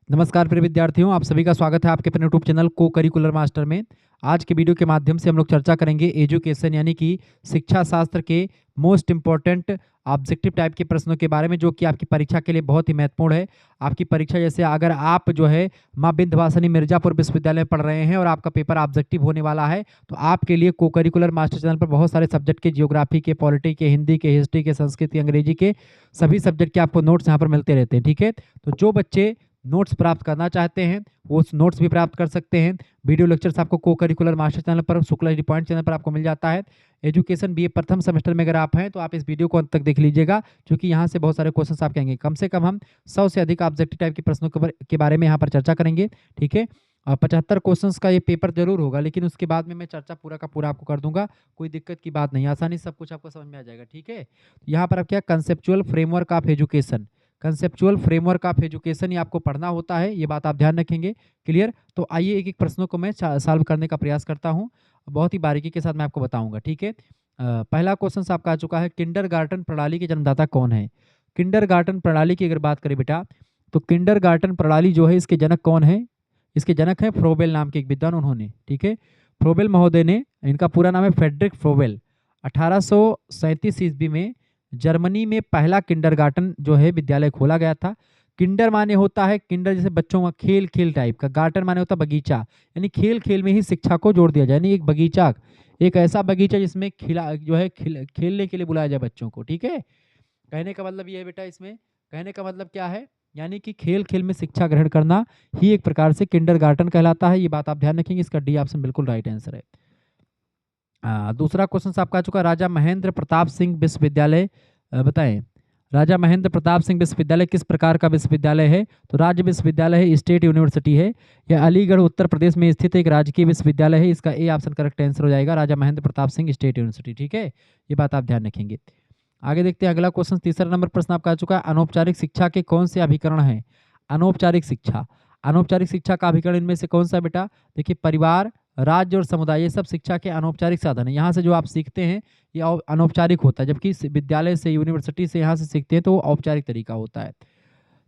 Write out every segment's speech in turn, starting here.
नमस्कार प्रिय विद्यार्थियों, आप सभी का स्वागत है आपके अपने यूट्यूब चैनल को करिकुलर मास्टर में। आज के वीडियो के माध्यम से हम लोग चर्चा करेंगे एजुकेशन यानी कि शिक्षा शास्त्र के मोस्ट इम्पॉर्टेंट ऑब्जेक्टिव टाइप के प्रश्नों के बारे में, जो कि आपकी परीक्षा के लिए बहुत ही महत्वपूर्ण है। आपकी परीक्षा जैसे अगर आप जो है माँ विंध्यवासिनी मिर्जापुर विश्वविद्यालय में पढ़ रहे हैं और आपका पेपर ऑब्जेक्टिव होने वाला है, तो आपके लिए को करिकुलर मास्टर चैनल पर बहुत सारे सब्जेक्ट के, जियोग्राफी के, पॉलिटी के, हिंदी के, हिस्ट्री के, संस्कृत के, अंग्रेजी के सभी सब्जेक्ट के आपको नोट्स यहाँ पर मिलते रहते हैं। ठीक है, तो जो बच्चे नोट्स प्राप्त करना चाहते हैं वो नोट्स भी प्राप्त कर सकते हैं। वीडियो लेक्चर्स आपको को करिकुलर मास्टर चैनल पर, शुक्ला डी पॉइंट चैनल पर आपको मिल जाता है। एजुकेशन बीए प्रथम सेमेस्टर में अगर आप हैं तो आप इस वीडियो को अंत तक देख लीजिएगा, क्योंकि यहाँ से बहुत सारे क्वेश्चंस आपके आएंगे। कम से कम हम 100 से अधिक ऑब्जेक्टिव टाइप के प्रश्नों के बारे में यहाँ पर चर्चा करेंगे। ठीक है, 75 क्वेश्चंस का ये पेपर जरूर होगा, लेकिन उसके बाद में मैं चर्चा पूरा का पूरा आपको कर दूंगा। कोई दिक्कत की बात नहीं, आसानी से सब कुछ आपको समझ में आ जाएगा। ठीक है, यहाँ पर आप क्या conceptual framework of education, conceptual framework of education ये आपको पढ़ना होता है, ये बात आप ध्यान रखेंगे। क्लियर? तो आइए एक एक प्रश्नों को मैं सॉल्व करने का प्रयास करता हूँ, बहुत ही बारीकी के साथ मैं आपको बताऊंगा। ठीक है, पहला क्वेश्चन आपका आ चुका है, किंडरगार्टन प्रणाली के जन्मदाता कौन है? किंडरगार्टन प्रणाली की अगर बात करें बेटा, तो किंडरगार्टन प्रणाली जो है इसके जनक कौन है? इसके जनक है फ्रोबेल नाम के एक विद्वान, उन्होंने। ठीक है, फ्रोबेल महोदय ने, इनका पूरा नाम है फ्रेडरिक फ्रोबेल, 1837 ईस्वी में जर्मनी में पहला किंडरगार्टन जो है विद्यालय खोला गया था। किंडर माने होता है, किंडर जैसे बच्चों का खेल खेल टाइप का, गार्टन माने होता है बगीचा, यानी खेल खेल में ही शिक्षा को जोड़ दिया जाए, यानी एक बगीचा, एक ऐसा बगीचा जिसमें खिला जो है खेलने के लिए बुलाया जाए बच्चों को। ठीक है, कहने का मतलब ये है बेटा, इसमें कहने का मतलब क्या है, यानी कि खेल खेल में शिक्षा ग्रहण करना ही एक प्रकार से किंडरगार्टन कहलाता है। ये बात आप ध्यान रखेंगे, इसका डी ऑप्शन बिल्कुल राइट आंसर है। दूसरा क्वेश्चन आपका आ चुका है, राजा महेंद्र प्रताप सिंह विश्वविद्यालय बताएं। राजा महेंद्र प्रताप सिंह विश्वविद्यालय किस प्रकार का विश्वविद्यालय है? तो राज्य विश्वविद्यालय है, स्टेट यूनिवर्सिटी है, यह अलीगढ़ उत्तर प्रदेश में स्थित एक राजकीय विश्वविद्यालय है। इसका ए ऑप्शन करेक्ट आंसर हो जाएगा, राजा महेंद्र प्रताप सिंह स्टेट यूनिवर्सिटी। ठीक है, ये बात आप ध्यान रखेंगे। आगे देखते हैं अगला क्वेश्चन, तीसरा नंबर प्रश्न आपका आ चुका है, अनौपचारिक शिक्षा के कौन से अभिकरण है? अनौपचारिक शिक्षा, अनौपचारिक शिक्षा का अभिकरण इनमें से कौन सा बेटा? देखिए, परिवार, राज्य और समुदाय, ये सब शिक्षा के अनौपचारिक साधन है। यहाँ से जो आप सीखते हैं ये अनौपचारिक होता है, जबकि विद्यालय से, यूनिवर्सिटी से यहाँ से सीखते हैं तो वो औपचारिक तरीका होता है।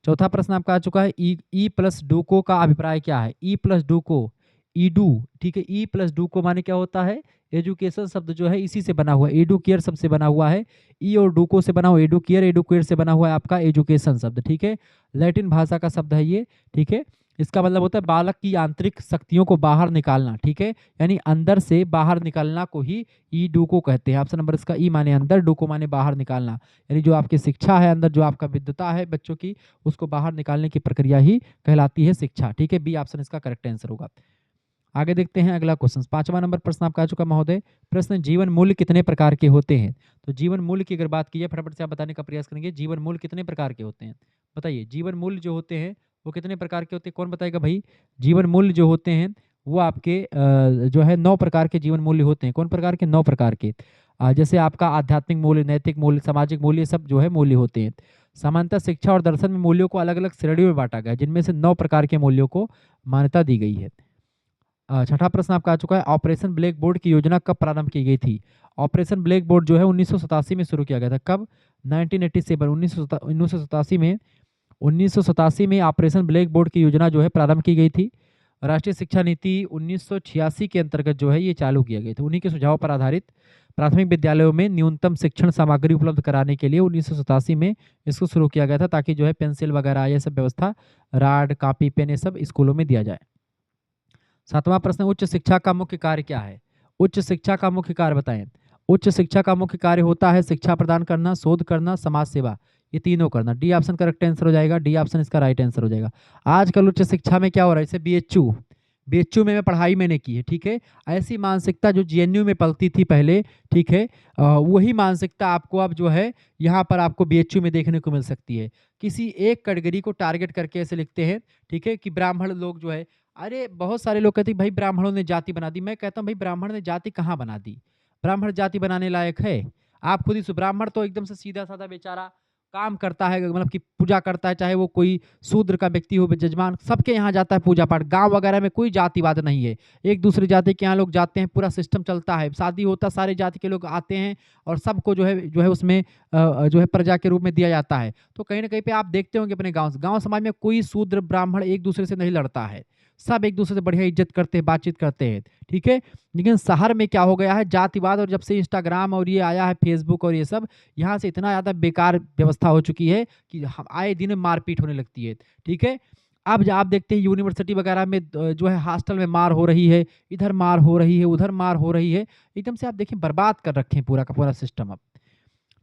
चौथा प्रश्न आपका आ चुका है, ई प्लस डूको का अभिप्राय क्या है? ई प्लस डूको, ईडू। ठीक है, ई प्लस डूको माने क्या होता है? एजुकेशन शब्द जो है इसी से बना हुआ है, एडुकेयर शब्द से बना हुआ है। ई और डूको से बना हुआ एडुकेयर, एडुकेयर से बना हुआ है आपका एजुकेशन शब्द। ठीक है, लैटिन भाषा का शब्द है ये। ठीक है, इसका मतलब होता है बालक की आंतरिक शक्तियों को बाहर निकालना। ठीक है, यानी अंदर से बाहर निकालना को ही ई डूको कहते हैं। ऑप्शन नंबर इसका ई माने अंदर, डूको माने बाहर निकालना, यानी जो आपकी शिक्षा है अंदर, जो आपका विद्वता है बच्चों की, उसको बाहर निकालने की प्रक्रिया ही कहलाती है शिक्षा। ठीक है, बी ऑप्शन इसका करेक्ट आंसर होगा। आगे देखते हैं अगला क्वेश्चन, पांचवा नंबर प्रश्न आपका आ चुका महोदय, प्रश्न, जीवन मूल्य कितने प्रकार के होते हैं? तो जीवन मूल्य की अगर बात की है, फटाफट से आप बताने का प्रयास करेंगे, जीवन मूल्य कितने प्रकार के होते हैं? बताइए, जीवन मूल्य जो होते हैं वो कितने प्रकार के होते हैं? कौन बताएगा भाई? जीवन मूल्य जो होते हैं वो आपके जो है 9 प्रकार के जीवन मूल्य होते हैं। कौन प्रकार के? 9 प्रकार के। जैसे आपका आध्यात्मिक मूल्य, नैतिक मूल्य, सामाजिक मूल्य, सब जो है मूल्य होते हैं। सामान्यतः शिक्षा और दर्शन में मूल्यों को अलग अलग श्रेणियों में बांटा गया है, जिनमें से 9 प्रकार के मूल्यों को मान्यता दी गई है। छठा प्रश्न आपका आ चुका है, ऑपरेशन ब्लैक बोर्ड की योजना कब प्रारंभ की गई थी? ऑपरेशन ब्लैक बोर्ड जो है 1987 में शुरू किया गया था। कब? 1987, 1987 में, 1987 में ऑपरेशन ब्लैक बोर्ड की योजना जो है प्रारंभ की गई थी। राष्ट्रीय शिक्षा नीति 1986 के अंतर्गत जो है ये चालू किया गया था। उन्हीं के सुझाव पर आधारित प्राथमिक विद्यालयों में न्यूनतम शिक्षण सामग्री उपलब्ध कराने के लिए 1987 में इसको शुरू किया गया था, ताकि जो है पेंसिल वगैरह ये सब व्यवस्था, राड, कॉपी, पेन, ये सब स्कूलों में दिया जाए। सातवां प्रश्न, उच्च शिक्षा का मुख्य कार्य क्या है? उच्च शिक्षा का मुख्य कार्य बताएं। उच्च शिक्षा का मुख्य कार्य होता है शिक्षा प्रदान करना, शोध करना, समाज सेवा, ये तीनों करना। डी ऑप्शन करेक्ट आंसर हो जाएगा, डी ऑप्शन इसका राइट आंसर हो जाएगा। आजकल उच्च शिक्षा में क्या हो रहा है, जैसे बीएचयू, बीएचयू में पढ़ाई मैंने की है। ठीक है, ऐसी मानसिकता जो जीएनयू में पलती थी पहले, ठीक है, वही मानसिकता आपको अब जो है यहाँ पर आपको बीएचयू में देखने को मिल सकती है। किसी एक कैटेगरी को टारगेट करके ऐसे लिखते हैं, ठीक है, कि ब्राह्मण लोग जो है, अरे बहुत सारे लोग कहते हैं भाई ब्राह्मणों ने जाति बना दी। मैं कहता हूँ भाई ब्राह्मण ने जाति कहाँ बना दी? ब्राह्मण जाति बनाने लायक है? आप खुद ही ब्राह्मण तो एकदम से सीधा साधा बेचारा, काम करता है, मतलब कि पूजा करता है, चाहे वो कोई शूद्र का व्यक्ति हो, जजमान, सबके यहाँ जाता है पूजा पाठ। गांव वगैरह में कोई जातिवाद नहीं है, एक दूसरे जाति के यहाँ लोग जाते हैं, पूरा सिस्टम चलता है, शादी होता है, सारे जाति के लोग आते हैं और सबको जो है उसमें जो है प्रजा के रूप में दिया जाता है। तो कहीं ना कहीं पे आप देखते होंगे अपने गाँव समाज में कोई शूद्र ब्राह्मण एक दूसरे से नहीं लड़ता है, सब एक दूसरे से बढ़िया इज्जत करते हैं, बातचीत करते हैं, ठीक है। लेकिन शहर में क्या हो गया है, जातिवाद, और जब से इंस्टाग्राम और ये आया है, फेसबुक और ये सब, यहाँ से इतना ज़्यादा बेकार व्यवस्था हो चुकी है कि आए दिन मारपीट होने लगती है, ठीक है। अब आप देखते हैं यूनिवर्सिटी वगैरह में जो है हॉस्टल में मार हो रही है, इधर मार हो रही है, उधर मार हो रही है, एकदम से आप देखिए बर्बाद कर रखे हैं पूरा का पूरा सिस्टम अब,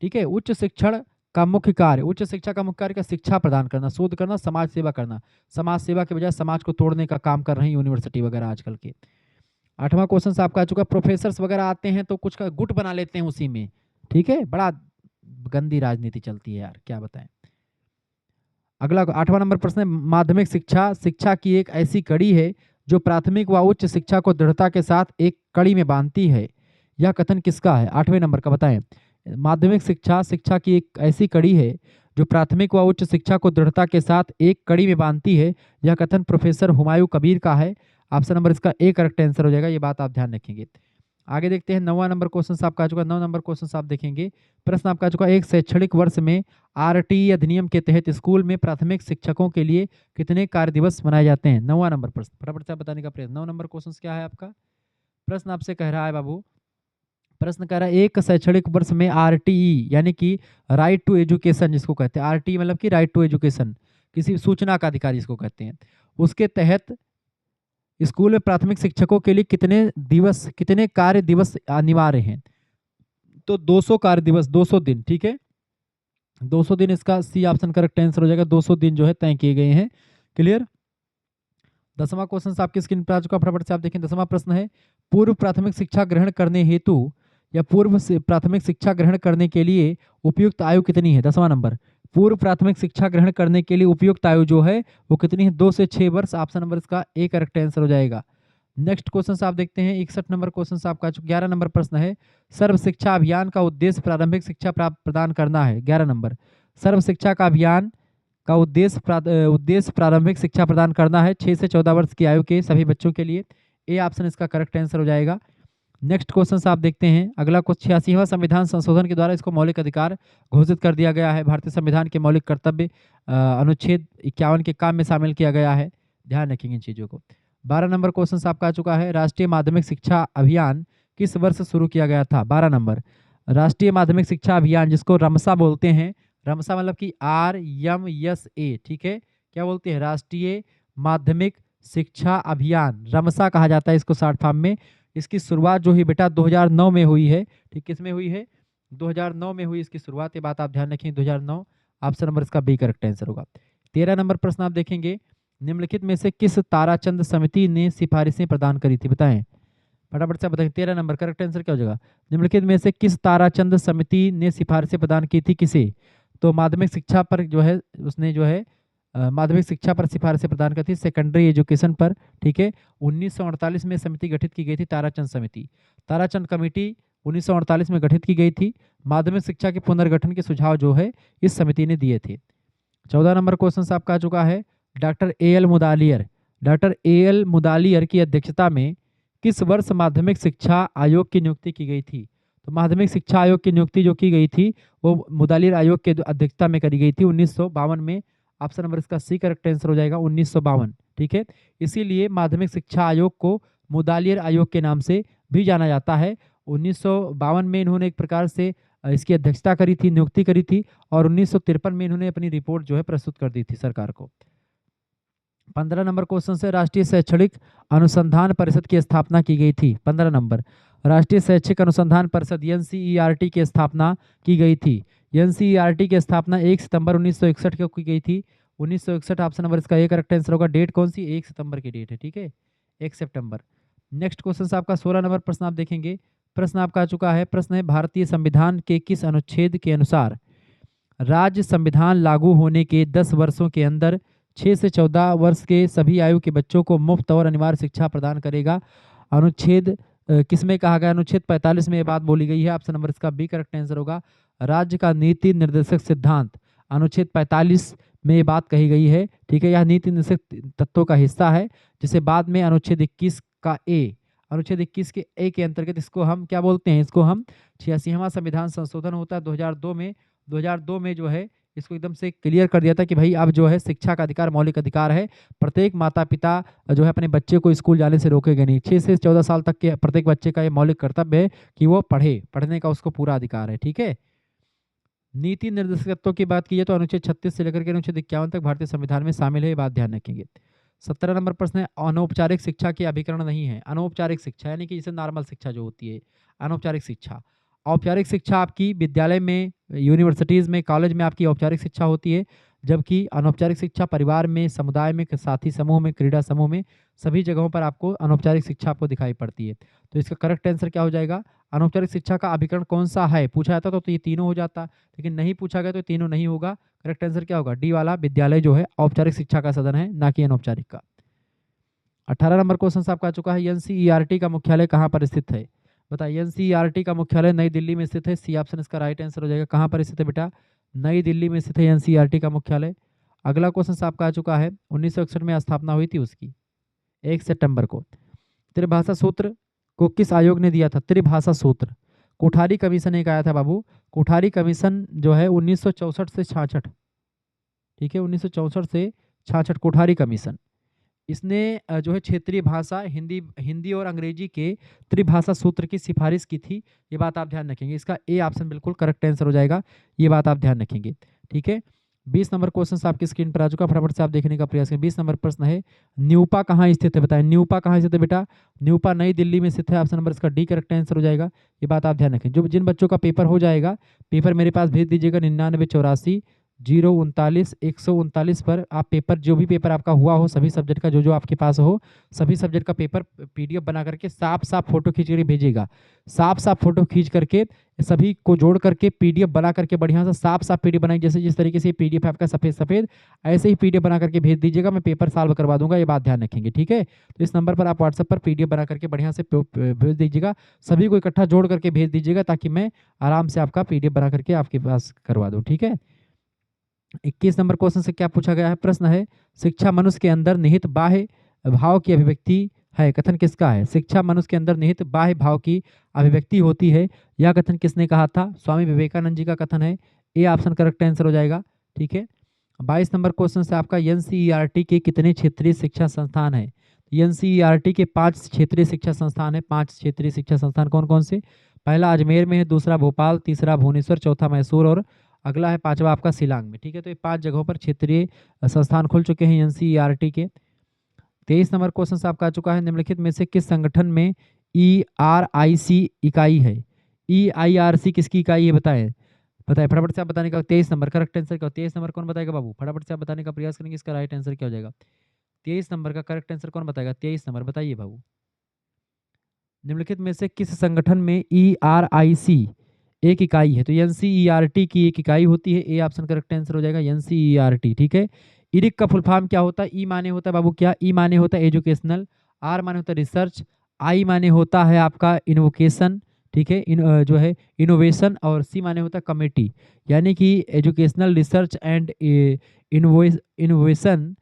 ठीक है। उच्च शिक्षण का मुख्य कार्य, उच्च शिक्षा का मुख्य कार्य का शिक्षा प्रदान करना, शोध करना, समाज सेवा करना। समाज सेवा के बजाय समाज को तोड़ने का काम कर रही है यूनिवर्सिटी वगैरह आजकल के। 8वां क्वेश्चन आपका आ चुका, प्रोफेसर्स वगैरह आते हैं तो कुछ का गुट बना लेते हैं उसी में, ठीक है। बड़ा गंदी राजनीति चलती है यार, क्या बताएं। अगला 8वां नंबर प्रश्न है, माध्यमिक शिक्षा शिक्षा की एक ऐसी कड़ी है जो प्राथमिक व उच्च शिक्षा को दृढ़ता के साथ एक कड़ी में बांधती है। यह कथन किसका है? 8वें नंबर का बताएं। माध्यमिक शिक्षा शिक्षा की एक ऐसी कड़ी है जो प्राथमिक व उच्च शिक्षा को दृढ़ता के साथ एक कड़ी में बांधती है। यह कथन प्रोफेसर हुमायूं कबीर का है। ऑप्शन नंबर इसका ए करेक्ट आंसर हो जाएगा, ये बात आप ध्यान रखेंगे। आगे देखते हैं 9वां नंबर क्वेश्चन आपका आ चुका। 9 नंबर क्वेश्चन आप देखेंगे, प्रश्न आपका आ चुका, एक शैक्षणिक वर्ष में आरटीई अधिनियम के तहत स्कूल में प्राथमिक शिक्षकों के लिए कितने कार्य दिवस मनाए जाते हैं? 9वां नंबर प्रश्न, फटाफट से आप बताने का प्रयत्न। 9 नंबर क्वेश्चन क्या है आपका? प्रश्न आपसे कह रहा है बाबू, प्रश्न कह रहा है एक शैक्षणिक वर्ष में आरटीई यानी कि राइट टू एजुकेशन जिसको कहते हैं, आरटीई मतलब कि राइट टू एजुकेशन, किसी सूचना का अधिकार जिसको कहते हैं, उसके तहत स्कूल में प्राथमिक शिक्षकों के लिए कितने कार्य दिवस अनिवार्य हैं? तो 200 कार्य दिवस, 200 दिन, ठीक है। 200 दिन इसका सी ऑप्शन करेक्ट आंसर हो जाएगा। 200 दिन जो है तय किए गए हैं। क्लियर। 10वां क्वेश्चन आपकी स्क्रीन पर आ चुका, फटाफट से आप देखें। 10वां प्रश्न है, पूर्व प्राथमिक शिक्षा ग्रहण करने हेतु या प्राथमिक शिक्षा ग्रहण करने के लिए उपयुक्त आयु कितनी है? 10वां नंबर, पूर्व प्राथमिक शिक्षा ग्रहण करने के लिए उपयुक्त आयु जो है वो कितनी है? 2 से 6 वर्ष। ऑप्शन नंबर इसका ए करेक्ट आंसर हो जाएगा। नेक्स्ट क्वेश्चन आप देखते हैं 61 नंबर क्वेश्चन आपका 11 नंबर प्रश्न है, सर्व शिक्षा अभियान का उद्देश्य प्रारंभिक शिक्षा प्रदान करना है। 11 नंबर, सर्व शिक्षा का अभियान का उद्देश्य प्रारंभिक शिक्षा प्रदान करना है 6 से 14 वर्ष की आयु के सभी बच्चों के लिए। ए ऑप्शन इसका करेक्ट आंसर हो जाएगा। नेक्स्ट क्वेश्चन आप देखते हैं, अगला क्वेश्चन 86वां संविधान संशोधन के द्वारा इसको मौलिक अधिकार घोषित कर दिया गया है। भारतीय संविधान के मौलिक कर्तव्य अनुच्छेद 51 के काम में शामिल किया गया है। ध्यान रखेंगे इन चीज़ों को। 12 नंबर क्वेश्चन आपका आ चुका है, राष्ट्रीय माध्यमिक शिक्षा अभियान किस वर्ष शुरू किया गया था? 12 नंबर, राष्ट्रीय माध्यमिक शिक्षा अभियान जिसको रमसा बोलते हैं, रमसा मतलब कि RMSA, ठीक है। क्या बोलते हैं? राष्ट्रीय माध्यमिक शिक्षा अभियान, रमसा कहा जाता है इसको शॉर्ट फॉर्म में। इसकी शुरुआत जो है बेटा 2009 में हुई है, ठीक। किस में हुई है? 2009 में हुई इसकी शुरुआत, ये बात आप ध्यान रखें, 2009। ऑप्शन नंबर इसका बी करेक्ट आंसर होगा। 13 नंबर प्रश्न आप देखेंगे, निम्नलिखित में से किस ताराचंद समिति ने सिफारिशें प्रदान करी थी? बताएं, फटाफट से बताएं। 13 नंबर करेक्ट आंसर क्या हो जाएगा? निम्नलिखित में से किस ताराचंद समिति ने सिफारिशें प्रदान की थी? किसे? तो माध्यमिक शिक्षा पर जो है उसने जो है माध्यमिक शिक्षा पर सिफारिशें प्रदान की थी, सेकेंडरी एजुकेशन पर, ठीक है। 1948 में समिति गठित की गई थी, ताराचंद समिति, ताराचंद कमेटी 1948 में गठित की गई थी। माध्यमिक शिक्षा के पुनर्गठन के सुझाव जो है इस समिति ने दिए थे। 14 नंबर क्वेश्चन आपका आ चुका है, डॉक्टर ए एल मुदालियर की अध्यक्षता में किस वर्ष माध्यमिक शिक्षा आयोग की नियुक्ति की गई थी? तो माध्यमिक शिक्षा आयोग की नियुक्ति जो की गई थी वो मुदालियर आयोग के अध्यक्षता में करी गई थी 1952 में। ऑप्शन नंबर इसका सी करेक्ट आंसर हो जाएगा, 1952, ठीक है। इसीलिए माध्यमिक शिक्षा आयोग को मुदालियर आयोग के नाम से भी जाना जाता है। 1952 में इन्होंने एक प्रकार से इसकी अध्यक्षता करी थी, नियुक्ति करी थी, और 1953 में इन्होंने अपनी रिपोर्ट जो है प्रस्तुत कर दी थी सरकार को। 15 नंबर क्वेश्चन से, राष्ट्रीय शैक्षणिक अनुसंधान परिषद की स्थापना की गई थी। 15 नंबर, राष्ट्रीय शैक्षिक अनुसंधान परिषद NCERT की स्थापना की गई थी। NCERT की स्थापना 1 सितंबर 1961 को की गई थी। 1961 ऑप्शन नंबर इसका एक करेक्ट आंसर होगा। डेट कौन सी? 1 सितंबर की डेट है, ठीक है, 1 सितंबर। नेक्स्ट क्वेश्चन आपका 16 नंबर प्रश्न आप देखेंगे, प्रश्न आपका आ चुका है, प्रश्न है, भारतीय संविधान के किस अनुच्छेद के अनुसार राज्य संविधान लागू होने के 10 वर्षों के अंदर 6 से 14 वर्ष के सभी आयु के बच्चों को मुफ्त और अनिवार्य शिक्षा प्रदान करेगा? अनुच्छेद किसमें कहा गया? अनुच्छेद 45 में ये बात बोली गई है। ऑप्शन नंबर इसका बी करेक्ट आंसर होगा। राज्य का नीति निर्देशक सिद्धांत अनुच्छेद 45 में ये बात कही गई है। ठीक है, यह नीति निर्देशक तत्वों का हिस्सा है, जिसे बाद में अनुच्छेद 21 का ए, अनुच्छेद 21 के ए के अंतर्गत इसको हम क्या बोलते हैं, इसको हम 86वां संविधान संशोधन होता है 2002 में। 2002 में जो है इसको एकदम से क्लियर कर दिया था कि भाई अब जो है शिक्षा का अधिकार मौलिक अधिकार है। प्रत्येक माता पिता जो है अपने बच्चे को स्कूल जाने से रोकेगा नहीं। 6 से 14 साल तक के प्रत्येक बच्चे का ये मौलिक कर्तव्य है कि वो पढ़े, पढ़ने का उसको पूरा अधिकार है। ठीक है, नीति निर्देशक तत्वों की बात की जाए तो अनुच्छेद 36 से लेकर के अनुच्छेद 51 तक भारतीय संविधान में शामिल है, ये बात ध्यान रखेंगे। 17 नंबर प्रश्न है, अनौपचारिक शिक्षा के अभिकरण नहीं है। अनौपचारिक शिक्षा यानी कि जैसे नॉर्मल शिक्षा जो होती है, अनौपचारिक शिक्षा। औपचारिक शिक्षा आपकी विद्यालय में, यूनिवर्सिटीज़ में, कॉलेज में आपकी औपचारिक शिक्षा होती है, जबकि अनौपचारिक शिक्षा परिवार में, समुदाय में, साथी समूह में, क्रीड़ा समूह में, सभी जगहों पर आपको अनौपचारिक शिक्षा आपको दिखाई पड़ती है। तो इसका करेक्ट आंसर क्या हो जाएगा? अनौपचारिक शिक्षा का अभिकरण कौन सा है? पूछा जाता तो ये तीनों हो जाता, लेकिन नहीं पूछा गया तो तीनों नहीं होगा। करेक्ट आंसर क्या होगा? डी वाला, विद्यालय जो है औपचारिक शिक्षा का सदन है, ना कि अनौपचारिक का। 18 नंबर क्वेश्चन आपका आ चुका है, एनसीईआरटी का मुख्यालय कहाँ पर स्थित है? बताइए, एनसीईआरटी का मुख्यालय नई दिल्ली में स्थित है। सी ऑप्शन इसका राइट आंसर हो जाएगा। कहाँ पर स्थित है बेटा? नई दिल्ली में स्थित है एनसीईआरटी का मुख्यालय। अगला क्वेश्चन आपका आ चुका है, 1961 में स्थापना हुई थी उसकी, 1 सितंबर को। त्रिभाषा सूत्र को किस आयोग ने दिया था? त्रिभाषा सूत्र कोठारी कमीशन एक आया था बाबू। कोठारी कमीशन जो है 1964 से 66, ठीक है, 1964 से 66 कोठारी कमीशन। इसने जो है क्षेत्रीय भाषा हिंदी और अंग्रेजी के त्रिभाषा सूत्र की सिफारिश की थी। ये बात आप ध्यान रखेंगे। इसका ए ऑप्शन बिल्कुल करेक्ट आंसर हो जाएगा, ये बात आप ध्यान रखेंगे। ठीक है, 20 नंबर क्वेश्चन आपकी स्क्रीन पर आ चुका, फटाफट से आप देखने का प्रयास करें। 20 नंबर प्रश्न है, न्यूपा कहाँ स्थित है? बताएं, न्यूपा कहाँ स्थित है बेटा? न्यूपा नई दिल्ली में स्थित है। ऑप्शन नंबर इसका डी करेक्ट आंसर हो जाएगा, ये बात आप ध्यान रखें। जो जिन बच्चों का पेपर हो जाएगा, पेपर मेरे पास भेज दीजिएगा 9984 039 139 पर। आप पेपर, जो भी पेपर आपका हुआ हो, सभी सब्जेक्ट का जो आपके पास हो, सभी सब्जेक्ट का पेपर पीडीएफ बना करके साफ साफ फोटो खींच करके भेजिएगा। साफ साफ फोटो खींच करके सभी को जोड़ करके पीडीएफ बना करके बढ़िया सा साफ साफ पीडीएफ बनाई, जैसे जिस तरीके से पीडीएफ आपका सफेद सफेद, ऐसे ही पीडीएफ बना करके भेज दीजिएगा। मैं पेपर सॉल्व करवा दूंगा, ये बात ध्यान रखेंगे। ठीक है, तो इस नंबर पर आप व्हाट्सएप पर पीडीएफ बना करके बढ़िया से भेज दीजिएगा। सभी को इकट्ठा जोड़ करके भेज दीजिएगा, ताकि मैं आराम से आपका पीडीएफ बना करके आपके पास करवा दूँ। ठीक है, 21 नंबर क्वेश्चन से क्या पूछा गया है? प्रश्न है, शिक्षा मनुष्य के अंदर निहित बाह्य भाव की अभिव्यक्ति है। कथन किसका है? शिक्षा मनुष्य के अंदर निहित बाह्य भाव की अभिव्यक्ति होती है। यह कथन किसने कहा था? स्वामी विवेकानंद जी का कथन है। ए ऑप्शन करेक्ट आंसर हो जाएगा। ठीक है, 22 नंबर क्वेश्चन से आपका, एनसीईआरटी के कितने क्षेत्रीय शिक्षा संस्थान है? एनसीईआरटी के 5 क्षेत्रीय शिक्षा संस्थान है। 5 क्षेत्रीय शिक्षा संस्थान कौन कौन से? पहला अजमेर में है, दूसरा भोपाल, तीसरा भुवनेश्वर, चौथा मैसूर और अगला है 5वां आपका शिलांग में। ठीक है, तो ये 5 जगहों पर क्षेत्रीय संस्थान खुल चुके हैं एनसीईआरटी के। 23 नंबर क्वेश्चन आपका आ चुका है, निम्नलिखित में से किस संगठन में ERIC इकाई है? EIRC किसकी इकाई है? बताएं, फटाफट से आप बताने का। 23 नंबर करेक्ट आंसर क्या? 23 नंबर कौन बताएगा बाबू? फटाफट से आप बताने का प्रयास करेंगे, इसका राइट आंसर क्या हो जाएगा? 23 नंबर का करेक्ट आंसर कौन बताएगा? 23 नंबर बताइए बाबू। निम्नलिखित में से किस संगठन में ERIC एक इकाई है? तो एनसीईआरटी की एक इकाई होती है। ए ऑप्शन करेक्ट आंसर हो जाएगा, एनसीईआरटी। ठीक है, इरिक का फुल फॉर्म क्या होता है? ई माने होता है बाबू क्या? ई माने होता है एजुकेशनल, आर माने होता है रिसर्च, आई माने होता है आपका इनोवेशन, ठीक है, जो है इनोवेशन, और सी माने होता है कमेटी, यानी कि educational, research and innovation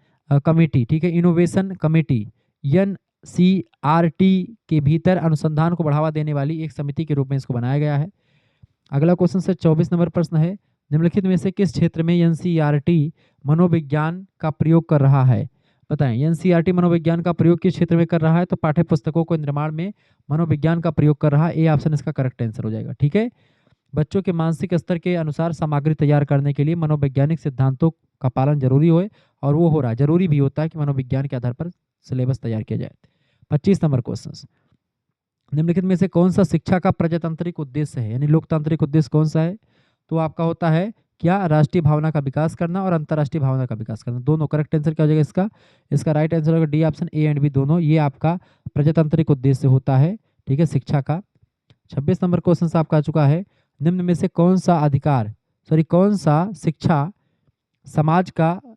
committee. ठीक है, इनोवेशन कमेटी एनसीईआरटी के भीतर अनुसंधान को बढ़ावा देने वाली एक समिति के रूप में इसको बनाया गया है। अगला क्वेश्चन से 24 नंबर प्रश्न है, निम्नलिखित में से किस क्षेत्र में एनसीईआरटी मनोविज्ञान का प्रयोग कर रहा है? बताएं, एनसीईआरटी मनोविज्ञान का प्रयोग किस क्षेत्र में कर रहा है? तो पाठ्य पुस्तकों को निर्माण में मनोविज्ञान का प्रयोग कर रहा है। ए ऑप्शन इसका करेक्ट आंसर हो जाएगा। ठीक है, बच्चों के मानसिक स्तर के अनुसार सामग्री तैयार करने के लिए मनोवैज्ञानिक सिद्धांतों का पालन जरूरी हो, और वो हो रहा है, जरूरी भी होता है कि मनोविज्ञान के आधार पर सिलेबस तैयार किया जाए। 25 नंबर क्वेश्चन, निम्नलिखित में से कौन सा शिक्षा का प्रजातांत्रिक उद्देश्य है, यानी लोकतांत्रिक उद्देश्य कौन सा है? तो आपका होता है क्या? राष्ट्रीय भावना का विकास करना और अंतर्राष्ट्रीय भावना का विकास करना, दोनों। करेक्ट आंसर क्या हो जाएगा इसका राइट आंसर होगा D option, A and B दोनों, ये आपका प्रजातांत्रिक उद्देश्य होता है। ठीक है, शिक्षा का। 26 नंबर क्वेश्चन आपका आ चुका है, निम्न में से कौन सा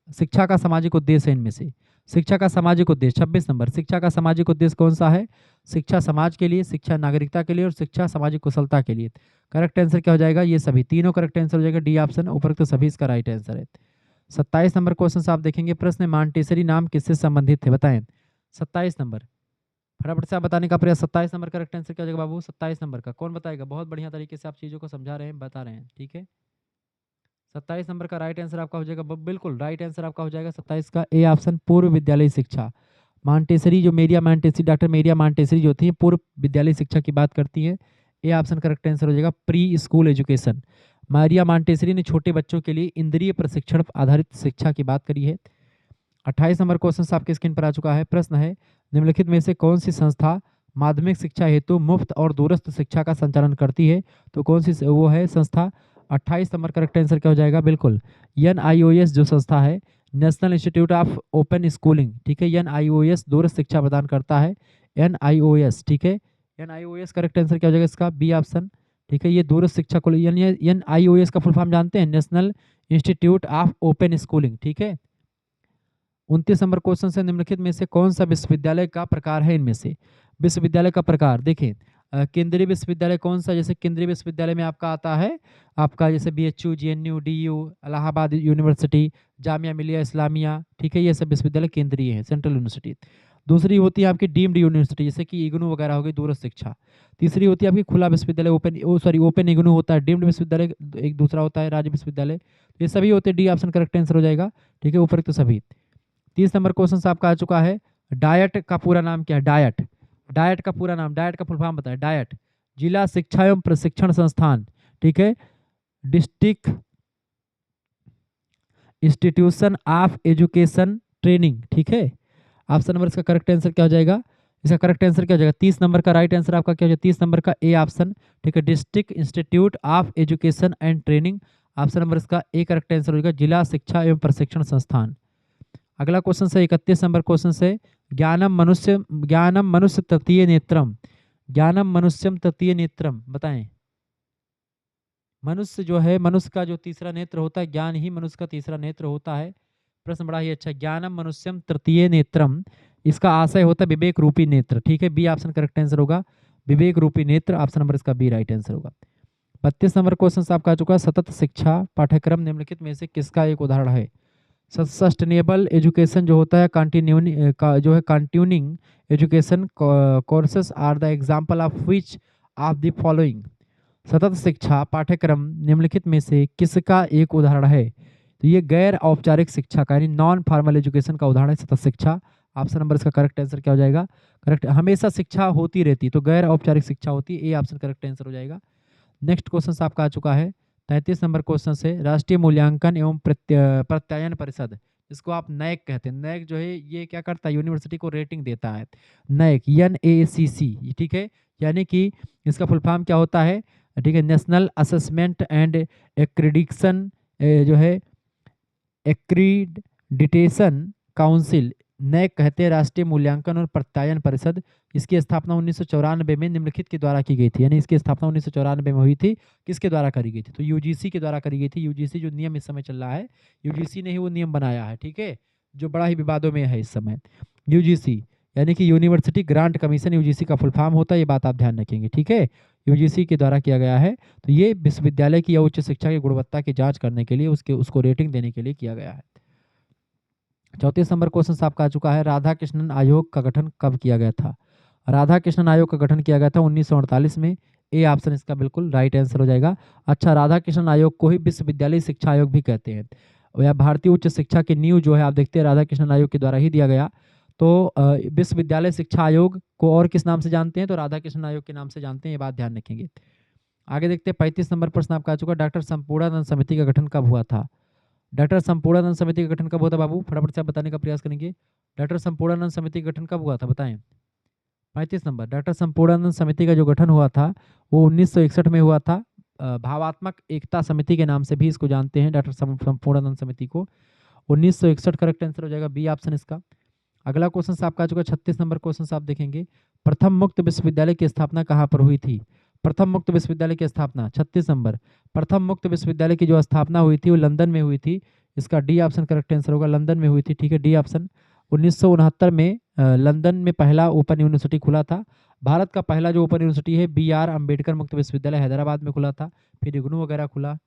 शिक्षा का सामाजिक उद्देश्य है? इनमें से शिक्षा का सामाजिक उद्देश्य, 26 नंबर, शिक्षा का सामाजिक उद्देश्य कौन सा है? शिक्षा समाज के लिए, शिक्षा नागरिकता के लिए, और शिक्षा सामाजिक कुशलता के लिए। करेक्ट आंसर क्या हो जाएगा, ये सभी तीनों करेक्ट आंसर हो जाएगा, डी ऑप्शन उपरोक्त सभी इसका राइट आंसर है। 27 नंबर क्वेश्चन से आप देखेंगे, प्रश्न मांटेसरी नाम किससे संबंधित थे, बताएं। 27 नंबर, फटाफट से आप बताने का प्रयास। 27 नंबर करेक्ट आंसर क्या हो जाएगा बाबू, 27 नंबर का कौन बताएगा, बहुत बढ़िया तरीके से आप चीज़ों को समझा रहे हैं, बता रहे हैं, ठीक है। 27 नंबर का राइट आंसर आपका हो जाएगा, बिल्कुल राइट आंसर आपका हो जाएगा 27 का ए ऑप्शन, पूर्व विद्यालय शिक्षा। मांटेसरी जो मेरिया मांटेसरी, डॉक्टर मेरिया मांटेसरी जो थी पूर्व विद्यालय शिक्षा की बात करती है। ए ऑप्शन करेक्ट आंसर हो जाएगा, pre school education. Maria Montessori ने छोटे बच्चों के लिए इंद्रिय प्रशिक्षण आधारित शिक्षा की बात करी है। 28 नंबर क्वेश्चन आपके स्क्रीन पर आ चुका है। प्रश्न है, निम्नलिखित में से कौन सी संस्था माध्यमिक शिक्षा हेतु मुफ्त और दूरस्थ शिक्षा का संचालन करती है, तो कौन सी वो है संस्था। 28 नंबर करेक्ट आंसर क्या हो जाएगा, बिल्कुल NIOS जो संस्था है, national institute of open schooling, ठीक है। NIOS दूरस्थ शिक्षा प्रदान करता है, NIOS, ठीक है। NIOS करेक्ट आंसर क्या हो जाएगा इसका, बी ऑप्शन, ठीक है। ये दूरस्थ शिक्षा को NIOS का फुल फॉर्म जानते हैं, national institute of open schooling, ठीक है। 29 नंबर क्वेश्चन से, निम्नलिखित में से कौन सा विश्वविद्यालय का प्रकार है, इनमें से विश्वविद्यालय का प्रकार देखें। केंद्रीय विश्वविद्यालय कौन सा, जैसे केंद्रीय विश्वविद्यालय में आपका आता है आपका जैसे BHU, GNU, DU, Allahabad university, Jamia Millia Islamia, ठीक है। ये सब विश्वविद्यालय केंद्रीय है, सेंट्रल यूनिवर्सिटी। दूसरी होती है आपकी डीम्ड यूनिवर्सिटी, जैसे कि इग्नू वगैरह हो गई, दूरस्थ शिक्षा। तीसरी होती है आपकी खुला विश्वविद्यालय, ओपन इग्नू होता है, डीम्ड विश्वविद्यालय एक दूसरा होता है राज्य विश्वविद्यालय। ये सभी होते हैं, डी ऑप्शन करेक्ट आंसर हो जाएगा, ठीक है, उपरोक्त सभी। 30 नंबर क्वेश्चन आपका आ चुका है, डायट का पूरा नाम क्या है, डायट, डायट का पूरा नाम, डायट का फुल फॉर्म बताएं। डायट जिला शिक्षा एवं प्रशिक्षण संस्थान, ठीक है, district institution of education training, ठीक है। ऑप्शन नंबर इसका करेक्ट आंसर क्या हो जाएगा, इसका करेक्ट आंसर क्या हो जाएगा, 30 नंबर का राइट आंसर आपका क्या हो जाएगा, 30 नंबर का ए ऑप्शन, ठीक है, district institute of education and training. Option number इसका ए करेक्ट आंसर हो जाएगा, जिला शिक्षा एवं प्रशिक्षण संस्थान। अगला क्वेश्चन से 31 नंबर क्वेश्चन से, ज्ञानम मनुष्य तृतीय नेत्रम, ज्ञानम मनुष्यम तृतीय नेत्रम, बताएं। मनुष्य जो है, मनुष्य का जो तीसरा नेत्र होता है, ज्ञान ही मनुष्य का तीसरा नेत्र होता है। प्रश्न बड़ा ही अच्छा, ज्ञानम मनुष्यम तृतीय नेत्रम, इसका आशय होता है विवेक रूपी नेत्र, ठीक है। बी ऑप्शन करेक्ट आंसर होगा, विवेक रूपी नेत्र, ऑप्शन नंबर इसका बी राइट आंसर होगा। 32 नंबर क्वेश्चन आपका आ चुका है, सतत शिक्षा पाठ्यक्रम निम्नलिखित में से किसका एक उदाहरण है। सस्टेनेबल एजुकेशन जो होता है, जो है continuing education courses are the example of which of the following. सतत शिक्षा पाठ्यक्रम निम्नलिखित में से किसका एक उदाहरण है, तो ये गैर औपचारिक शिक्षा का यानी नॉन फॉर्मल एजुकेशन का उदाहरण है सतत शिक्षा। ऑप्शन नंबर इसका करेक्ट आंसर क्या हो जाएगा, करेक्ट, हमेशा शिक्षा होती रहती तो गैर औपचारिक शिक्षा होती है, ए ऑप्शन करेक्ट आंसर हो जाएगा। नेक्स्ट क्वेश्चन आपका आ चुका है 33 नंबर क्वेश्चन से, राष्ट्रीय मूल्यांकन एवं प्रत्यायन परिषद, जिसको आप नैक कहते हैं, नैक जो है ये क्या करता है, यूनिवर्सिटी को रेटिंग देता है, नैक NACC, ठीक है। यानी कि इसका फुल फॉर्म क्या होता है, ठीक है, नेशनल असेसमेंट एंड एक्रेडिटेशन, जो है एक्रीडिटेशन काउंसिल, नैक कहते हैं, राष्ट्रीय मूल्यांकन और प्रत्यायन परिषद। इसकी स्थापना 1994 में निम्नलिखित के द्वारा की गई थी, यानी इसकी स्थापना 1994 में हुई थी, किसके द्वारा करी गई थी, तो UGC के द्वारा करी गई थी। UGC जो नियम इस समय चल रहा है, UGC ने ही वो नियम बनाया है, ठीक है, जो बड़ा ही विवादों में है इस समय। UGC यानी कि यूनिवर्सिटी ग्रांट कमीशन, UGC का फुल फॉर्म होता है, ये बात आप ध्यान रखेंगे, ठीक है। UGC के द्वारा किया गया है, तो ये विश्वविद्यालय की या उच्च शिक्षा की गुणवत्ता की जांच करने के लिए उसको रेटिंग देने के लिए किया गया है। 34 नंबर क्वेश्चन आपका आ चुका है, राधा कृष्णन आयोग का गठन कब किया गया था। राधा कृष्णन आयोग का गठन किया गया था 1948 में, ए ऑप्शन इसका बिल्कुल राइट आंसर हो जाएगा। अच्छा, राधा कृष्णन आयोग को ही विश्वविद्यालय शिक्षा आयोग भी कहते हैं, या भारतीय उच्च शिक्षा की नींव जो है आप देखते हैं राधा कृष्णन आयोग के द्वारा ही दिया गया। तो विश्वविद्यालय शिक्षा आयोग को और किस नाम से जानते हैं, तो राधा कृष्णन आयोग के नाम से जानते हैं, ये बात ध्यान रखेंगे। आगे देखते हैं 35 नंबर प्रश्न आपका आ चुका है, डॉक्टर संपूर्णानंद समिति का गठन कब हुआ था। डॉक्टर संपूर्णानंद समिति का गठन कब हुआ था बाबू, फटाफट से आप बताने का प्रयास करेंगे। डॉक्टर संपूर्णानंद समिति का गठन कब हुआ था, बताएं। 35 नंबर, डॉक्टर संपूर्णानंद समिति का जो गठन हुआ था वो 1961 में हुआ था। भावात्मक एकता समिति के नाम से भी इसको जानते हैं, डॉक्टर संपूर्णानंद समिति को। 1961 करेक्ट आंसर हो जाएगा, बी ऑप्शन इसका। अगला क्वेश्चन आपका आ चुका है 36 नंबर क्वेश्चन आप देखेंगे, प्रथम मुक्त विश्वविद्यालय की स्थापना कहाँ पर हुई थी। प्रथम मुक्त विश्वविद्यालय की स्थापना 36 नंबर, प्रथम मुक्त विश्वविद्यालय की जो स्थापना हुई थी वो लंदन में हुई थी, इसका डी ऑप्शन करेक्ट आंसर होगा, लंदन में हुई थी, ठीक है, डी ऑप्शन। 1969 में लंदन में पहला ओपन यूनिवर्सिटी खुला था, भारत का पहला जो ओपन यूनिवर्सिटी है BR अम्बेडकर मुक्त विश्वविद्यालय हैदराबाद में खुला था, फिर इग्नू वगैरह खुला।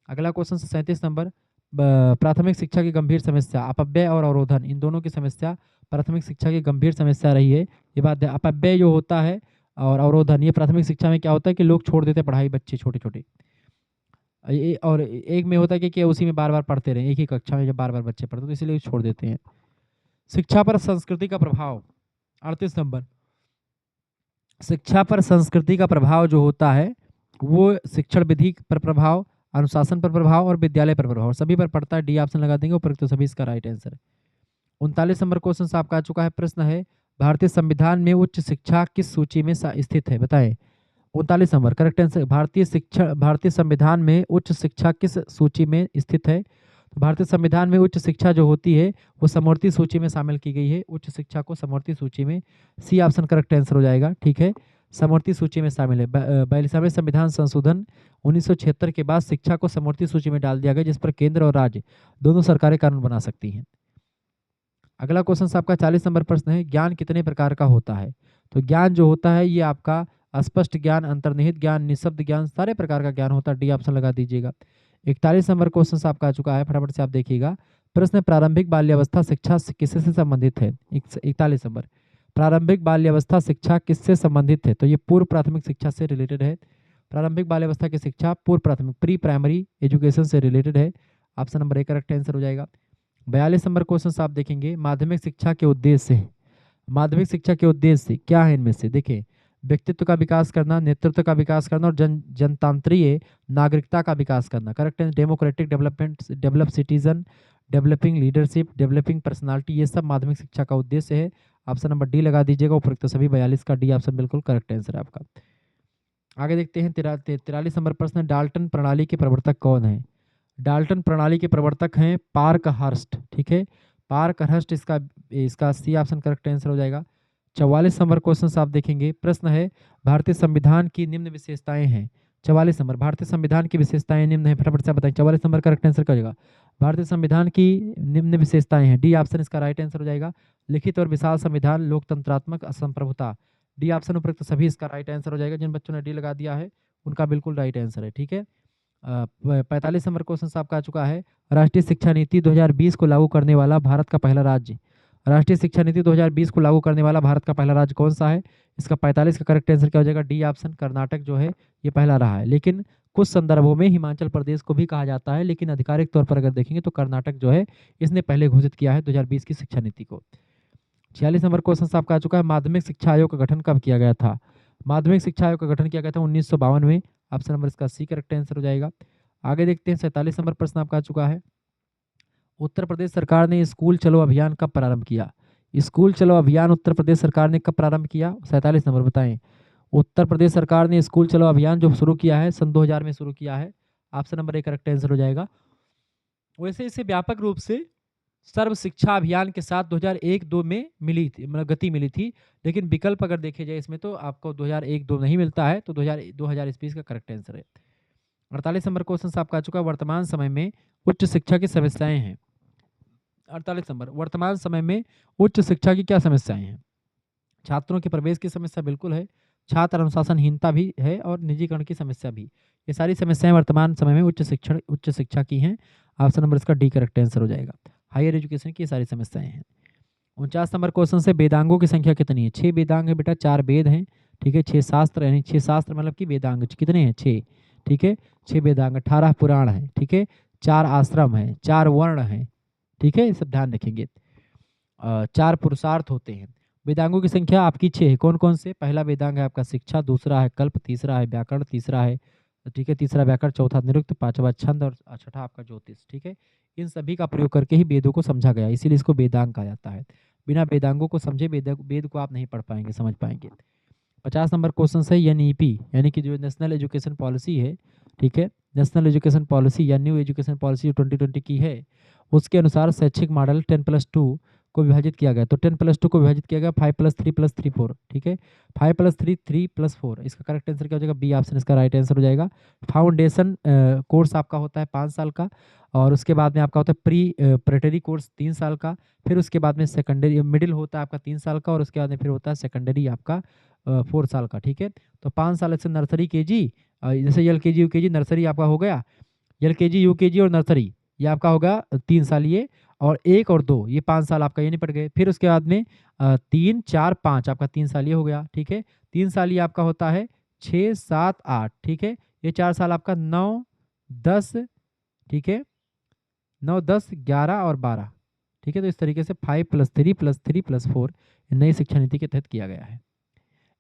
अगला क्वेश्चन 37 नंबर, प्राथमिक शिक्षा की गंभीर समस्या अपव्यय और अवरोधन, इन दोनों की समस्या प्राथमिक शिक्षा की गंभीर समस्या रही है। ये बात है, अपव्यय जो होता है और अवरोधन, ये प्राथमिक शिक्षा में क्या होता है कि लोग छोड़ देते हैं पढ़ाई, बच्चे छोटे छोटे। और एक में होता है कि उसी में बार बार पढ़ते रहे, एक ही कक्षा में जब बार बार बच्चे पढ़ते तो इसलिए छोड़ देते हैं। शिक्षा पर संस्कृति का प्रभाव 38 नंबर, शिक्षा पर संस्कृति का प्रभाव जो होता है वो शिक्षण विधि पर प्रभाव, अनुशासन पर प्रभाव और विद्यालय पर प्रभाव, सभी पर पड़ता है। डी ऑप्शन लगा देंगे उपरोक्त तो सभी इसका राइट आंसर है। 39 नंबर क्वेश्चन आपका आ चुका है। प्रश्न है भारतीय संविधान में उच्च शिक्षा किस सूची में स्थित है, बताएं। 39 नंबर करेक्ट आंसर, भारतीय संविधान में उच्च शिक्षा किस सूची में स्थित है। तो भारतीय संविधान में उच्च शिक्षा जो होती है वो समवर्ती सूची में शामिल की गई है, उच्च शिक्षा को समवर्ती सूची में, सी ऑप्शन करेक्ट आंसर हो जाएगा। ठीक है, समवर्ती सूची में शामिल है। 42वें संविधान संशोधन 1976 के बाद शिक्षा को समवर्ती सूची में डाल दिया गया, जिस पर केंद्र और राज्य दोनों सरकारें कानून बना सकती हैं। अगला क्वेश्चन आपका 40 नंबर प्रश्न है, ज्ञान कितने प्रकार का होता है। तो ज्ञान जो होता है ये आपका स्पष्ट ज्ञान, अंतर्निहित ज्ञान, निःशब्द ज्ञान, सारे प्रकार का ज्ञान होता है। डी ऑप्शन लगा दीजिएगा। 41 नंबर क्वेश्चन आपका आ चुका है, फटाफट से आप देखिएगा। प्रश्न, प्रारंभिक बाल्यावस्था शिक्षा किससे संबंधित है। 41 नंबर, प्रारंभिक बाल्यावस्था शिक्षा किससे संबंधित है। तो ये पूर्व प्राथमिक शिक्षा से रिलेटेड है। प्रारंभिक बाल्यावस्था की शिक्षा पूर्व प्राथमिक प्री प्राइमरी एजुकेशन से रिलेटेड है। Option number A correct answer हो जाएगा। 42 नंबर क्वेश्चन आप देखेंगे, माध्यमिक शिक्षा के उद्देश्य, माध्यमिक शिक्षा के उद्देश्य क्या है इनमें से। देखिए, व्यक्तित्व का विकास करना, नेतृत्व का विकास करना और जनतांत्रिक नागरिकता का विकास करना। करेक्ट है, democratic development, develop citizen, developing leadership, developing personality, ये सब माध्यमिक शिक्षा का उद्देश्य है। ऑप्शन नंबर डी लगा दीजिएगा, उपरोक्त सभी 42 का डी ऑप्शन बिल्कुल करेक्ट आंसर है आपका। आगे देखते हैं 43 नंबर प्रश्न, डाल्टन प्रणाली के प्रवर्तक कौन है। डाल्टन प्रणाली के प्रवर्तक हैं पार्कहर्स्ट। ठीक है, पार्कहर्स्ट इसका इसका सी ऑप्शन करेक्ट आंसर हो जाएगा। 44 नंबर क्वेश्चन आप देखेंगे, प्रश्न है भारतीय संविधान की निम्न विशेषताएं हैं। 44 नंबर, भारतीय संविधान की विशेषताएं निम्न है, फटाफट से बताएं। 44 नंबर करेक्ट आंसर करेगा, भारतीय संविधान की निम्न विशेषताएं हैं। डी ऑप्शन इसका राइट आंसर हो जाएगा। लिखित और विशाल संविधान, लोकतंत्रात्मक असंप्रभुता, डी ऑप्शन उपरोक्त सभी इसका राइट आंसर हो जाएगा। जिन बच्चों ने डी लगा दिया है उनका बिल्कुल राइट आंसर है। ठीक है, 45 नंबर क्वेश्चन आपका आ चुका है, राष्ट्रीय शिक्षा नीति 2020 को लागू करने वाला भारत का पहला राज्य। राष्ट्रीय शिक्षा नीति 2020 को लागू करने वाला भारत का पहला राज्य कौन सा है। इसका 45 का करेक्ट आंसर क्या हो जाएगा। डी ऑप्शन, कर्नाटक जो है ये पहला रहा है, लेकिन कुछ संदर्भों में हिमाचल प्रदेश को भी कहा जाता है, लेकिन आधिकारिक तौर पर अगर देखेंगे तो कर्नाटक जो है इसने पहले घोषित किया है 2020 की शिक्षा नीति को। 46 नंबर क्वेश्चन आपका आ चुका है, माध्यमिक शिक्षा आयोग का गठन कब किया गया था। माध्यमिक शिक्षा आयोग का गठन किया गया था 1952 में। ऑप्शन नंबर इसका सी करेक्ट आंसर हो जाएगा। आगे देखते हैं 47 नंबर प्रश्न आपका आ चुका है, उत्तर प्रदेश सरकार ने स्कूल चलो अभियान कब प्रारंभ किया। स्कूल चलो अभियान उत्तर प्रदेश सरकार ने कब प्रारंभ किया। 47 नंबर बताएं, उत्तर प्रदेश सरकार ने स्कूल चलो अभियान जो शुरू किया है सन 2000 में शुरू किया है। Option number A correct answer हो जाएगा। वैसे इसे व्यापक रूप से सर्व शिक्षा अभियान के साथ 2001-2 में मिली थी, मतलब गति मिली थी, लेकिन विकल्प अगर देखे जाए इसमें तो आपको 2001-2 नहीं मिलता है, तो 2000 ईस्वी का करेक्ट आंसर है। 48 नंबर क्वेश्चन आपका आ चुका है, वर्तमान समय में उच्च शिक्षा की समस्याएं हैं। 48 नंबर, वर्तमान समय में उच्च शिक्षा की क्या समस्याएं हैं। छात्रों के प्रवेश की समस्या बिल्कुल है, छात्र अनुशासनहीनता भी है और निजीकरण की समस्या भी। ये सारी समस्याएं वर्तमान समय में उच्च शिक्षा की हैं। ऑप्शन नंबर इसका डी करेक्ट आंसर हो जाएगा। हायर एजुकेशन की सारी समस्याएं हैं। 49 नंबर क्वेश्चन से वेदांगों की संख्या कितनी है। 6 वेदांग है बेटा, 4 वेद हैं। ठीक है, 6 शास्त्र, यानी 6 शास्त्र मतलब कि वेदांग कितने हैं 6। ठीक है, 6 वेदांग, 18 पुराण है। ठीक है, 4 आश्रम है, 4 वर्ण है। ठीक है, ये सब ध्यान रखेंगे। 4 पुरुषार्थ होते हैं। वेदांगों की संख्या आपकी 6 है। कौन कौन से। पहला वेदांग है आपका शिक्षा, दूसरा है कल्प, तीसरा है व्याकरण, तीसरा है ठीक है तीसरा व्याकरण, चौथा निरुक्त, पांचवा छंद और छठा आपका ज्योतिष। ठीक है, इन सभी का प्रयोग करके ही वेदों को समझा गया, इसीलिए इसको वेदांग कहा जाता है। बिना वेदांगों को समझे वेद को आप नहीं पढ़ पाएंगे, समझ पाएंगे। 50 नंबर क्वेश्चन है, एनईपी यानी कि जो नेशनल एजुकेशन पॉलिसी है, ठीक है, नेशनल एजुकेशन पॉलिसी या न्यू एजुकेशन पॉलिसी जो 2020 की है, उसके अनुसार शैक्षिक मॉडल 10+2 को विभाजित किया गया। तो 10+2 को विभाजित किया गया 5+3+3 4। ठीक है, 5+3 3+4, इसका करेक्ट आंसर क्या हो जाएगा। बी ऑप्शन इसका राइट आंसर हो जाएगा। फाउंडेशन कोर्स आपका होता है 5 साल का, और उसके बाद में आपका होता है प्री प्रेटरी कोर्स 3 साल का, फिर उसके बाद में सेकेंडरी मिडिल होता है आपका 3 साल का, और उसके बाद में फिर होता है सेकेंडरी आपका 4 साल का, ठीक है। तो 5 साल से नर्सरी केजी, जैसे एलकेजी यूकेजी नर्सरी आपका हो गया, एलकेजी यूकेजी और नर्सरी ये आपका होगा 3 साल ये, और 1 और 2 ये 5 साल आपका ये निपट गए। फिर उसके बाद में 3 4 5 आपका 3 साल ये हो गया, ठीक है। 3 साल ये आपका होता है 6 7 8, ठीक है। ये 4 साल आपका 9 10, ठीक है, 9 10 11 और 12, ठीक है। तो इस तरीके से 5 + 3 + 4 नई शिक्षा नीति के तहत किया गया है।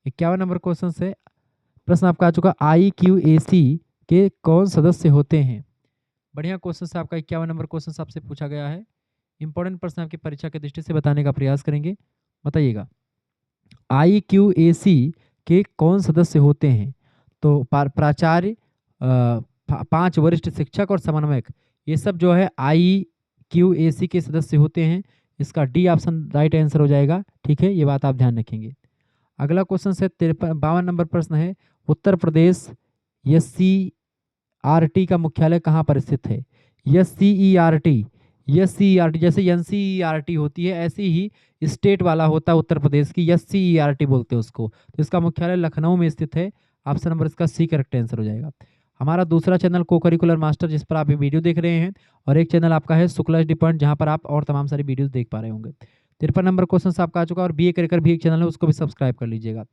51 नंबर क्वेश्चन से प्रश्न आपका आ चुका, IQAC के कौन सदस्य होते हैं। बढ़िया क्वेश्चन से आपका 51 नंबर क्वेश्चन आपसे पूछा गया है। इंपॉर्टेंट प्रश्न आपकी परीक्षा की दृष्टि से बताने का प्रयास करेंगे, बताइएगा। IQAC के कौन सदस्य होते हैं। तो प्राचार्य, 5 वरिष्ठ शिक्षक और समन्वयक, ये सब जो है IQAC के सदस्य होते हैं। इसका डी ऑप्शन राइट आंसर हो जाएगा, ठीक है। ये बात आप ध्यान रखेंगे। अगला क्वेश्चन से 52 नंबर प्रश्न है, उत्तर प्रदेश SCERT का मुख्यालय कहाँ पर स्थित है। SCERT जैसे NCERT होती है, ऐसी ही स्टेट वाला होता है उत्तर प्रदेश की, SCERT बोलते हैं उसको। तो इसका मुख्यालय लखनऊ में स्थित है। ऑप्शन नंबर इसका सी करेक्ट आंसर हो जाएगा। हमारा दूसरा चैनल को करिकुलर मास्टर, जिस पर आप ये वीडियो देख रहे हैं, और एक चैनल आपका है शुक्ला एचडी पॉइंट, जहाँ पर आप और तमाम सारी वीडियोस देख पा रहे होंगे। 53 नंबर क्वेश्चन से आपका आ चुका, और BA कर भी एक चैनल है, उसको भी सब्सक्राइब कर लीजिएगा।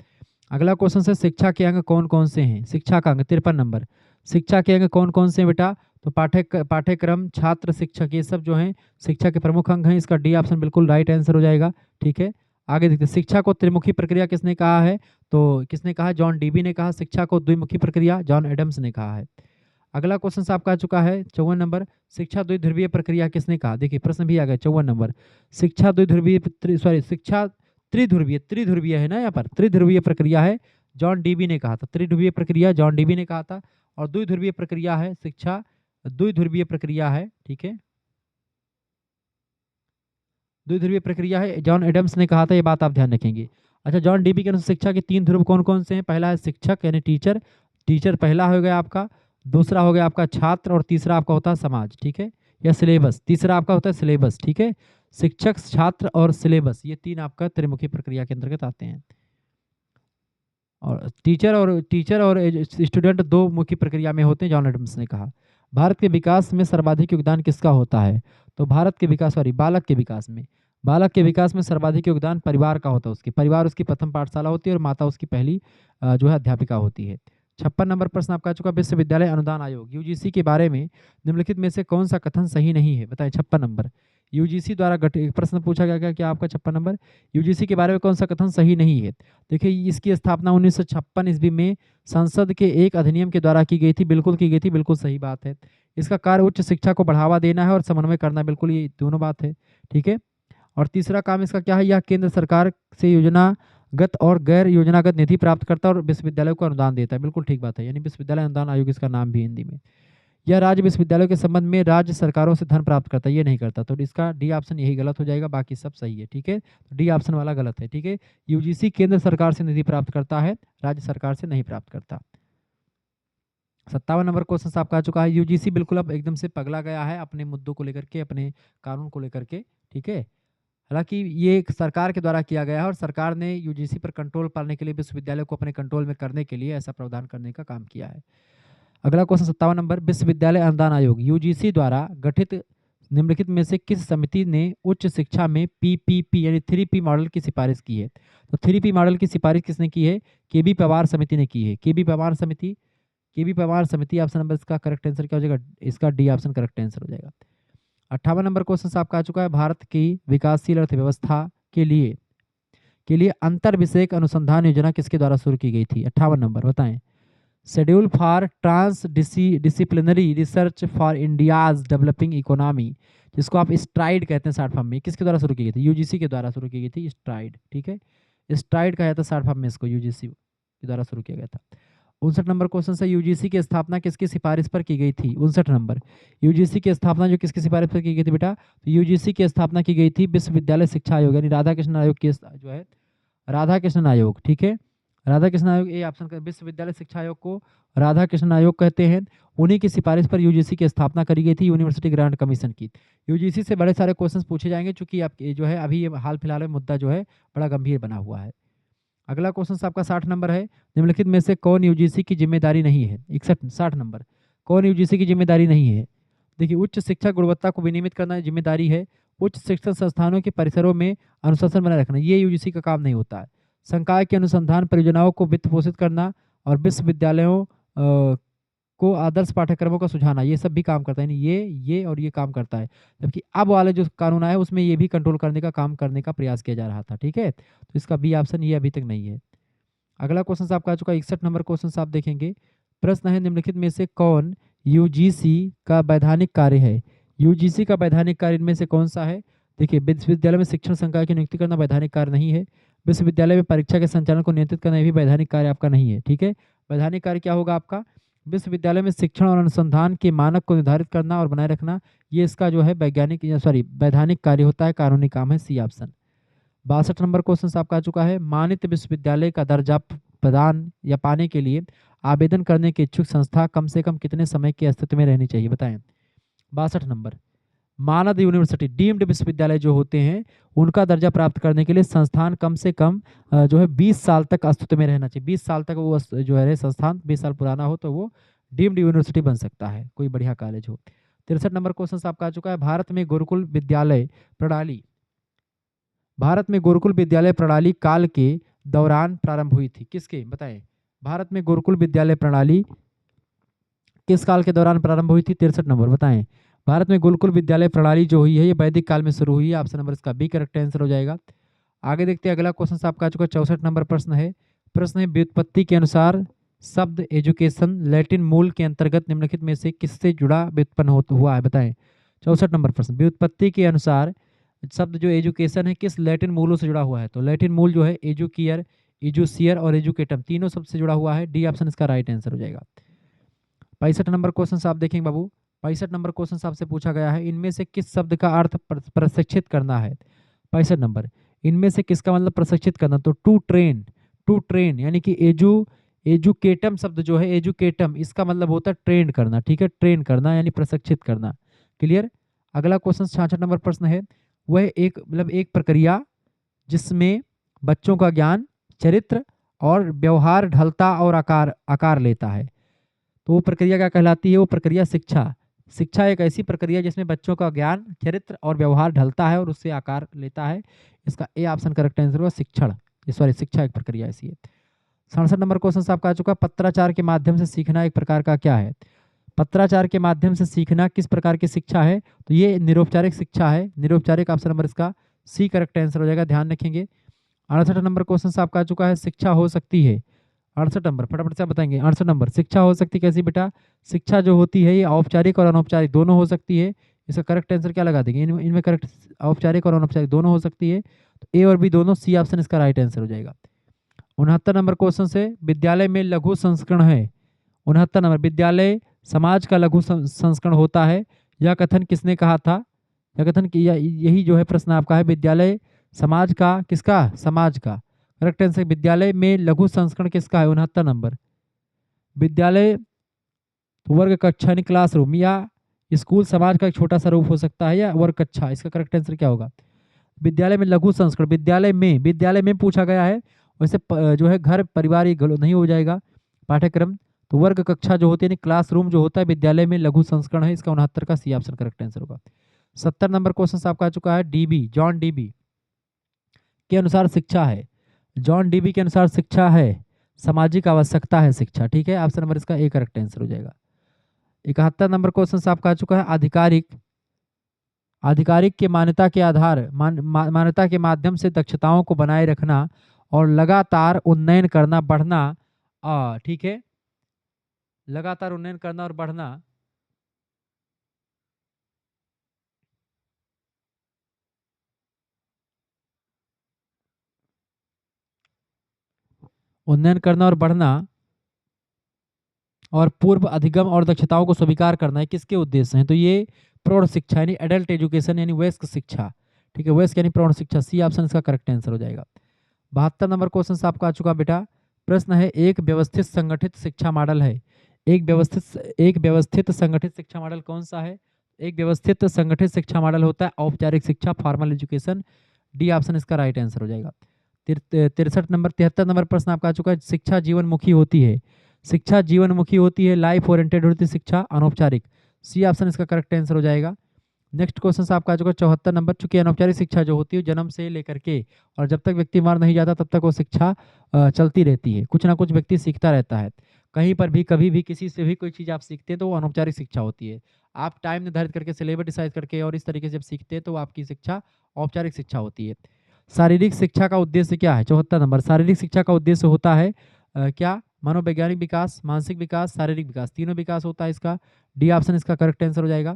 अगला क्वेश्चन से, शिक्षा के अंग कौन कौन से हैं। शिक्षा का अंग 53 नंबर, शिक्षा के अंग कौन कौन से हैं बेटा। तो पाठ्यक्रम, छात्र, शिक्षक, ये सब जो हैं शिक्षा के प्रमुख अंग हैं। इसका डी ऑप्शन बिल्कुल राइट आंसर हो जाएगा, ठीक है। आगे देखते हैं, शिक्षा को त्रिमुखी प्रक्रिया किसने कहा है। तो किसने कहा, जॉन डीबी ने कहा। शिक्षा को द्विमुखी प्रक्रिया जॉन एडम्स ने कहा है। अगला क्वेश्चन आपका आ चुका है 54 नंबर, शिक्षा द्विध्रुवीय प्रक्रिया किसने कहा। देखिए प्रश्न भी आ गया 54 नंबर, शिक्षा द्विध्रुवीय शिक्षा त्रिध्रुवीय है ना, यहाँ पर त्रिध्रुवीय प्रक्रिया है, जॉन डीबी ने कहा था। त्रिध्रुवीय प्रक्रिया जॉन डीबी ने कहा था, और द्विध्रुवीय प्रक्रिया है, शिक्षा द्विध्रुवीय प्रक्रिया है, ठीक है। द्विध्रुवीय प्रक्रिया है, जॉन एडम्स ने कहा था, ये बात आप ध्यान रखेंगे। अच्छा, जॉन डीबी के अनुसार शिक्षा के 3 ध्रुव कौन कौन से हैं। पहला है शिक्षक यानी टीचर, टीचर पहला हो गया आपका, दूसरा हो गया आपका छात्र, और तीसरा आपका होता है समाज, ठीक है, या सिलेबस। तीसरा आपका होता है सिलेबस, ठीक है। शिक्षक, छात्र और सिलेबस, ये 3 आपका त्रिमुखी प्रक्रिया के अंतर्गत आते हैं। और टीचर और स्टूडेंट 2 मुखी प्रक्रिया में होते हैं, जॉन एडम्स ने कहा। भारत के विकास में सर्वाधिक योगदान किसका होता है। तो भारत के विकास, बालक के विकास में सर्वाधिक योगदान परिवार का होता है। उसके परिवार उसकी प्रथम पाठशाला होती है, और माता उसकी पहली जो है अध्यापिका होती है। 56 नंबर प्रश्न आपका आ चुका, विश्वविद्यालय अनुदान आयोग यूजीसी के बारे में निम्नलिखित में से कौन सा कथन सही नहीं है। बताएं 56 नंबर, यूजीसी द्वारा गठित प्रश्न पूछा गया क्या आपका 56 नंबर, यूजीसी के बारे में कौन सा कथन सही नहीं है। देखिए, इसकी स्थापना 1956 ईस्वी में संसद के एक अधिनियम के द्वारा की गई थी, बिल्कुल की गई थी, बिल्कुल सही बात है। इसका कार्य उच्च शिक्षा को बढ़ावा देना है और समन्वय करना, बिल्कुल ये दोनों बात है, ठीक है। और तीसरा काम इसका क्या है, यह केंद्र सरकार से योजनागत और गैर योजनागत निधि प्राप्त करता है और विश्वविद्यालय को अनुदान देता है, बिल्कुल ठीक बात है। यानी विश्वविद्यालय अनुदान आयोग इसका नाम भी हिंदी में। यह राज्य विश्वविद्यालय के संबंध में राज्य सरकारों से धन प्राप्त करता है, ये नहीं करता। तो इसका डी ऑप्शन यही गलत हो जाएगा, बाकी सब सही है, ठीक है। तो डी ऑप्शन वाला गलत है, ठीक है। यूजीसी केंद्र सरकार से निधि प्राप्त करता है, राज्य सरकार से नहीं प्राप्त करता। 57 नंबर क्वेश्चन आपका आ चुका है, यूजीसी बिल्कुल अब एकदम से पगला गया है अपने मुद्दों को लेकर के, अपने कानून को लेकर के, ठीक है। हालांकि ये एक सरकार के द्वारा किया गया है, और सरकार ने यूजीसी पर कंट्रोल पाने के लिए, विश्वविद्यालय को अपने कंट्रोल में करने के लिए ऐसा प्रावधान करने का काम किया है। अगला क्वेश्चन 57 नंबर, विश्वविद्यालय अनुदान आयोग यूजीसी द्वारा गठित निम्नलिखित में से किस समिति ने उच्च शिक्षा में पीपीपी यानी 3P मॉडल की सिफारिश की है। तो 3P मॉडल की सिफारिश किसने की है, केबी पवार समिति ने की है। केबी पवार समिति ऑप्शन नंबर इसका करेक्ट आंसर क्या हो जाएगा, इसका डी ऑप्शन करेक्ट आंसर हो जाएगा। 58 नंबर क्वेश्चन आपका आ चुका है, भारत की विकासशील अर्थव्यवस्था के लिए अंतर विषयक अनुसंधान योजना किसके द्वारा शुरू की गई थी। 58 नंबर बताएं, schedule for transdisciplinary research for India's developing economy, जिसको आप स्ट्राइड कहते हैं शॉर्ट फॉर्म में, किसके द्वारा शुरू की गई थी, यूजीसी के द्वारा शुरू की गई थी, स्ट्राइड, ठीक है। स्ट्राइड कहा जाता है शॉर्ट फॉर्म में, इसको यूजीसी के द्वारा शुरू किया गया था। 59 नंबर क्वेश्चन से, यूजीसी की स्थापना किसकी सिफारिश पर की गई थी। 59 नंबर, यूजीसी की स्थापना जो किसकी सिफारिश पर की गई थी बेटा, तो यूजीसी की स्थापना की गई थी विश्वविद्यालय शिक्षा आयोग यानी राधा कृष्ण आयोग के जो है, राधा कृष्ण आयोग, ठीक है। राधा कृष्ण आयोग, ए ऑप्शन का, विश्वविद्यालय शिक्षा आयोग को राधा कृष्ण आयोग कहते हैं। उन्हीं की सिफारिश पर यूजीसी की स्थापना करी गई थी, यूनिवर्सिटी ग्रांट कमीशन की। यूजीसी से बड़े सारे क्वेश्चन पूछे जाएंगे, चूंकि आप जो है अभी ये हाल फिलहाल में मुद्दा जो है बड़ा गंभीर बना हुआ है। अगला क्वेश्चन आपका 60 नंबर है, निम्नलिखित में से कौन यूजीसी की जिम्मेदारी नहीं है? 60 नंबर, कौन यूजीसी की जिम्मेदारी नहीं है? देखिए, उच्च शिक्षा गुणवत्ता को विनियमित करना जिम्मेदारी है। उच्च शिक्षण संस्थानों के परिसरों में अनुशासन बनाए रखना, ये यूजीसी का काम नहीं होता है। संकाय के अनुसंधान परियोजनाओं को वित्त पोषित करना और विश्वविद्यालयों को आदर्श पाठ्यक्रमों का सुझाना, ये सब भी काम करता है। यानी ये और ये काम करता है। जबकि अब वाले जो कानून आया उसमें ये भी कंट्रोल करने का काम करने का प्रयास किया जा रहा था। ठीक है, तो इसका बी ऑप्शन ये अभी तक नहीं है। अगला क्वेश्चन आपका आ चुका है 61 नंबर क्वेश्चन आप देखेंगे। प्रश्न है, निम्नलिखित में से कौन यूजीसी का वैधानिक कार्य है? यूजीसी का वैधानिक कार्य इनमें से कौन सा है? देखिए, विश्वविद्यालय में शिक्षण संकाय की नियुक्ति करना वैधानिक कार्य नहीं है। विश्वविद्यालय में परीक्षा के संचालन को नियंत्रित करना, ये भी वैधानिक कार्य आपका नहीं है। ठीक है, वैधानिक कार्य क्या होगा आपका? विश्वविद्यालय में शिक्षण और अनुसंधान के मानक को निर्धारित करना और बनाए रखना, ये इसका जो है वैधानिक कार्य होता है, कानूनी काम है, सी ऑप्शन। 62 नंबर क्वेश्चन आपका आ चुका है, मान्यता विश्वविद्यालय का दर्जा प्रदान या पाने के लिए आवेदन करने के इच्छुक संस्था कम से कम कितने समय के अस्तित्व में रहनी चाहिए? बताएं। 62 नंबर, मानद यूनिवर्सिटी डीम्ड विश्वविद्यालय जो होते हैं उनका दर्जा प्राप्त करने के लिए संस्थान कम से कम जो है 20 साल तक अस्तित्व में रहना चाहिए। 20 साल तक वो जो है संस्थान 20 साल पुराना हो तो वो डीम्ड यूनिवर्सिटी बन सकता है, कोई बढ़िया कॉलेज हो। 63 नंबर क्वेश्चन आपका आ चुका है, भारत में गुरुकुल विद्यालय प्रणाली काल के दौरान प्रारंभ हुई थी, किसके? बताएं। भारत में गुरुकुल विद्यालय प्रणाली किस काल के दौरान प्रारंभ हुई थी? 63 नंबर, बताएं। भारत में गुरुकुल विद्यालय प्रणाली जो हुई है ये वैदिक काल में शुरू हुई है। ऑप्शन नंबर इसका बी करेक्ट आंसर हो जाएगा। आगे देखते हैं, अगला क्वेश्चन आपका आ चुका है 64 नंबर प्रश्न है। प्रश्न है, व्युत्पत्ति के अनुसार शब्द एजुकेशन लैटिन मूल के अंतर्गत निम्नलिखित में से किससे जुड़ा व्युत्पन्न हुआ है? बताएं। 64 नंबर प्रश्न, व्युत्पत्ति के अनुसार शब्द जो एजुकेशन है किस लैटिन मूलों से जुड़ा हुआ है? तो लैटिन मूल जो है एजुकियर, एजुसियर और एजुकेटम, तीनों शब्द से जुड़ा हुआ है। डी ऑप्शन इसका राइट आंसर हो जाएगा। 65 नंबर क्वेश्चन आप देखेंगे बाबू। 65 नंबर क्वेश्चन आपसे पूछा गया है, इनमें से किस शब्द का अर्थ प्रशिक्षित करना है? 65 नंबर, इनमें से किसका मतलब प्रशिक्षित करना? तो टू ट्रेन यानी कि एजुकेटम शब्द जो है एजुकेटम, इसका मतलब होता है ट्रेन करना। ठीक है, ट्रेन करना यानी प्रशिक्षित करना। क्लियर। अगला क्वेश्चन 66 नंबर प्रश्न है, वह एक प्रक्रिया जिसमें बच्चों का ज्ञान, चरित्र और व्यवहार ढलता और आकार लेता है, तो वो प्रक्रिया क्या कहलाती है? वो प्रक्रिया शिक्षा एक ऐसी प्रक्रिया जिसमें बच्चों का ज्ञान, चरित्र और व्यवहार ढलता है और उससे आकार लेता है। इसका ए ऑप्शन करेक्ट आंसर होगा, शिक्षा एक प्रक्रिया ऐसी है। 67 नंबर क्वेश्चन आपका आ चुका, पत्राचार के माध्यम से सीखना एक प्रकार का क्या है? पत्राचार के माध्यम से सीखना किस प्रकार की शिक्षा है? तो ये निरौपचारिक शिक्षा है। निरौपचारिक ऑप्शन नंबर इसका सी करेक्ट आंसर हो जाएगा, ध्यान रखेंगे। 68 नंबर क्वेश्चन आपका आ चुका है, शिक्षा हो सकती है। 68 नंबर फटाफट से बताएंगे। 68 नंबर, शिक्षा हो सकती कैसी बेटा? शिक्षा जो होती है ये औपचारिक और अनौपचारिक दोनों हो सकती है। इसका करेक्ट आंसर क्या लगा देंगे? इनमें करेक्ट औपचारिक और अनौपचारिक दोनों हो सकती है, तो ए और बी दोनों, सी ऑप्शन इसका राइट आंसर हो जाएगा। 69 नंबर क्वेश्चन से, विद्यालय में लघु संस्करण है। 69 नंबर, विद्यालय समाज का लघु संस्करण होता है, यह कथन किसने कहा था? यह कथन यही जो है प्रश्न आपका है, विद्यालय समाज का, किसका? समाज का। करेक्ट आंसर, विद्यालय में लघु संस्करण किसका है? 69 नंबर, विद्यालय वर्ग कक्षा यानी क्लासरूम या स्कूल समाज का एक छोटा सा रूप हो सकता है, या वर्ग कक्षा। इसका करेक्ट आंसर क्या होगा? विद्यालय में लघु संस्करण, विद्यालय में पूछा गया है, वैसे जो है घर परिवार ये नहीं हो जाएगा पाठ्यक्रम। तो वर्ग कक्षा जो होती है क्लासरूम जो होता है विद्यालय में लघु संस्करण है, इसका 69 का सी ऑप्शन करेक्ट आंसर होगा। 70 नंबर क्वेश्चन आपका आ चुका है, जॉन डीबी के अनुसार शिक्षा है। जॉन डीबी के अनुसार शिक्षा है सामाजिक आवश्यकता है शिक्षा। ठीक है, ऑप्शन नंबर इसका ए करेक्ट आंसर हो जाएगा। 71 नंबर क्वेश्चन आपका आ चुका है, आधिकारिक के मान्यता के आधार मान्यता के माध्यम से दक्षताओं को बनाए रखना और लगातार उन्नयन करना, बढ़ना। ठीक है, लगातार उन्नयन करना और बढ़ना। उन्नयन करना और बढ़ना और पूर्व अधिगम और दक्षताओं को स्वीकार करना है, किसके उद्देश्य हैं? तो ये प्रौढ़ शिक्षा यानी एडल्ट एजुकेशन यानी वयस्क शिक्षा। ठीक है, वयस्क यानी प्रौढ़ शिक्षा, सी ऑप्शन इसका करेक्ट आंसर हो जाएगा। 72 नंबर क्वेश्चन आपका आ चुका बेटा। प्रश्न है, एक व्यवस्थित संगठित शिक्षा मॉडल है। एक व्यवस्थित संगठित शिक्षा मॉडल कौन सा है? एक व्यवस्थित संगठित शिक्षा मॉडल होता है औपचारिक शिक्षा, फॉर्मल एजुकेशन। डी ऑप्शन इसका राइट आंसर हो जाएगा। 63 नंबर 73 नंबर प्रश्न आपका आ चुका है, शिक्षा जीवनमुखी होती है। शिक्षा जीवनमुखी होती है, लाइफ ओरिएंटेड होती है शिक्षा, अनौपचारिक। सी ऑप्शन इसका करेक्ट आंसर हो जाएगा। नेक्स्ट क्वेश्चन आपका आ चुका है 74 नंबर, चूंकि अनौपचारिक शिक्षा जो होती है जन्म से लेकर के और जब तक व्यक्ति मर नहीं जाता तब तक वो शिक्षा चलती रहती है, कुछ ना कुछ व्यक्ति सीखता रहता है। कहीं पर भी कभी भी किसी से भी कोई चीज़ आप सीखते हैं तो वो अनौपचारिक शिक्षा होती है। आप टाइम निर्धारित करके सिलेबस डिसाइड करके और इस तरीके से जब सीखते हैं तो वो आपकी शिक्षा औपचारिक शिक्षा होती है। शारीरिक शिक्षा का उद्देश्य क्या है? 74 नंबर, शारीरिक शिक्षा का उद्देश्य होता है क्या? मनोवैज्ञानिक विकास, मानसिक विकास, शारीरिक विकास, तीनों विकास होता है इसका। डी ऑप्शन इसका करेक्ट आंसर हो जाएगा।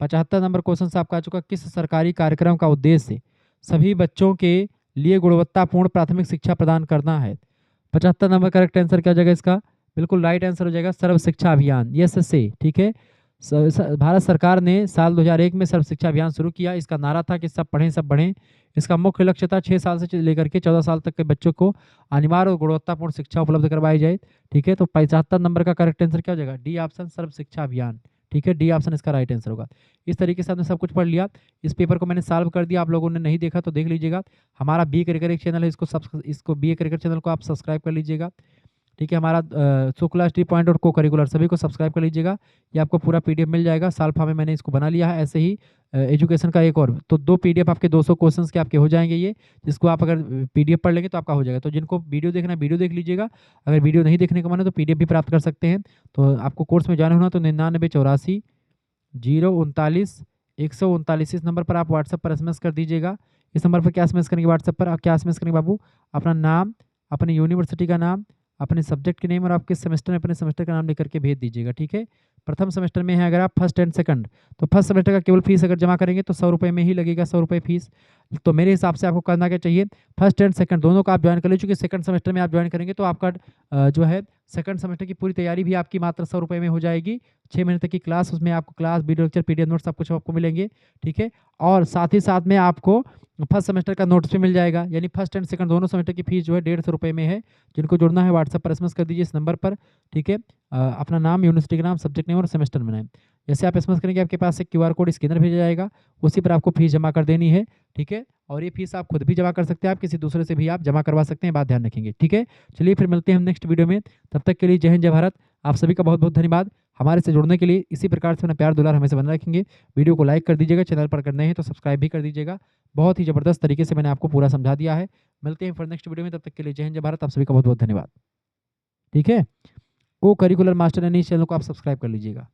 75 नंबर क्वेश्चन से आपका आ चुका, किस सरकारी कार्यक्रम का उद्देश्य सभी बच्चों के लिए गुणवत्तापूर्ण प्राथमिक शिक्षा प्रदान करना है? 75 नंबर करेक्ट आंसर क्या हो जाएगा इसका? बिल्कुल राइट आंसर हो जाएगा, सर्व शिक्षा अभियान, यस से, ठीक है। भारत सरकार ने साल 2001 में सर्व शिक्षा अभियान शुरू किया। इसका नारा था कि सब पढ़ें सब बढ़ें। इसका मुख्य लक्ष्य था 6 साल से लेकर के 14 साल तक के बच्चों को अनिवार्य और गुणवत्तापूर्ण शिक्षा उपलब्ध करवाई जाए, ठीक है। तो 75 नंबर का करेक्ट आंसर क्या हो जाएगा? डी ऑप्शन, सर्व शिक्षा अभियान, ठीक है। डी ऑप्शन इसका राइट आंसर होगा। इस तरीके से आपने सब कुछ पढ़ लिया। इस पेपर को मैंने सॉल्व कर दिया, आप लोगों ने नहीं देखा तो देख लीजिएगा। हमारा बी करिकुलर एक चैनल है, इसको बी करिकुलर चैनल को आप सब्सक्राइब कर लीजिएगा, ठीक है। हमारा शुक्ला स्टडी पॉइंट और को करिकुलर सभी को सब्सक्राइब कर लीजिएगा। ये आपको पूरा पीडीएफ मिल जाएगा, साल्फा में मैंने इसको बना लिया है। ऐसे ही एजुकेशन का एक और, तो 2 पीडीएफ आपके 200 क्वेश्चंस के आपके हो जाएंगे ये, जिसको आप अगर पीडीएफ पढ़ लेंगे तो आपका हो जाएगा। तो जिनको वीडियो देखना है वीडियो देख लीजिएगा, अगर वीडियो नहीं देखने का मन है तो पीडीएफ भी प्राप्त कर सकते हैं। तो आपको कोर्स में ज्वाइन होना तो 9984 039 139 इस नंबर पर आप व्हाट्सएप पर एसएमएस कर दीजिएगा। इस नंबर पर क्या एसएमएस करेंगे? व्हाट्सएप पर क्या एसएमएस करेंगे बाबू? अपना नाम, अपनी यूनिवर्सिटी का नाम, अपने सब्जेक्ट के नेम और आप किस सेमेस्टर में अपने सेमेस्टर का नाम लिख करके भेज दीजिएगा, ठीक है। प्रथम सेमेस्टर में है अगर आप फर्स्ट एंड सेकंड, तो फर्स्ट सेमेस्टर का केवल फीस अगर जमा करेंगे तो 100 रुपये में ही लगेगा, 100 रुपये फीस। तो मेरे हिसाब से आपको करना क्या चाहिए, फर्स्ट एंड सेकंड दोनों का आप ज्वाइन कर लीजिए, क्योंकि सेकंड सेमेस्टर में आप ज्वाइन करेंगे तो आपका जो है सेकंड सेमेस्टर की पूरी तैयारी भी आपकी मात्र 100 रुपये में हो जाएगी। 6 महीने तक की क्लास, उसमें आपको class, video lecture, PDF note सब कुछ आपको मिलेंगे, ठीक है। और साथ ही साथ में आपको फर्स्ट सेमेस्टर का नोट्स भी मिल जाएगा, यानी फर्स्ट एंड सेकंड दोनों सेमेस्टर की फीस जो है 150 रुपये में है। जिनको जुड़ना है व्हाट्सएप पर एसएमएस कर दीजिए इस नंबर पर, ठीक है। अपना नाम, यूनिवर्सिटी का नाम, सब्जेक्ट नेम और सेमेस्टर में नाम। जैसे आप एसएमएस करेंगे आपके पास एक क्यूआर कोड स्कैनर भेजा जाएगा, उसी पर आपको फीस जमा कर देनी है, ठीक है। और ये फीस आप खुद भी जमा कर सकते हैं, आप किसी दूसरे से भी आप जमा करवा सकते हैं, बात ध्यान रखेंगे, ठीक है। चलिए फिर मिलते हैं हम नेक्स्ट वीडियो में, तब तक के लिए जय हिंद जय भारत। आप सभी का बहुत बहुत धन्यवाद हमारे से जुड़ने के लिए। इसी प्रकार से अपना प्यार दुलार हमेशा बना रखेंगे। वीडियो को लाइक कर दीजिएगा, चैनल पर करने हैं तो सब्सक्राइब भी कर दीजिएगा। बहुत ही ज़बरदस्त तरीके से मैंने आपको पूरा समझा दिया है। मिलते हैं फिर नेक्स्ट वीडियो में, तब तक के लिए जय हिंद जय भारत। आप सभी का बहुत बहुत धन्यवाद, ठीक है। को करिकुलर मास्टर यानी इस चैनल को आप सब्सक्राइब कर लीजिएगा।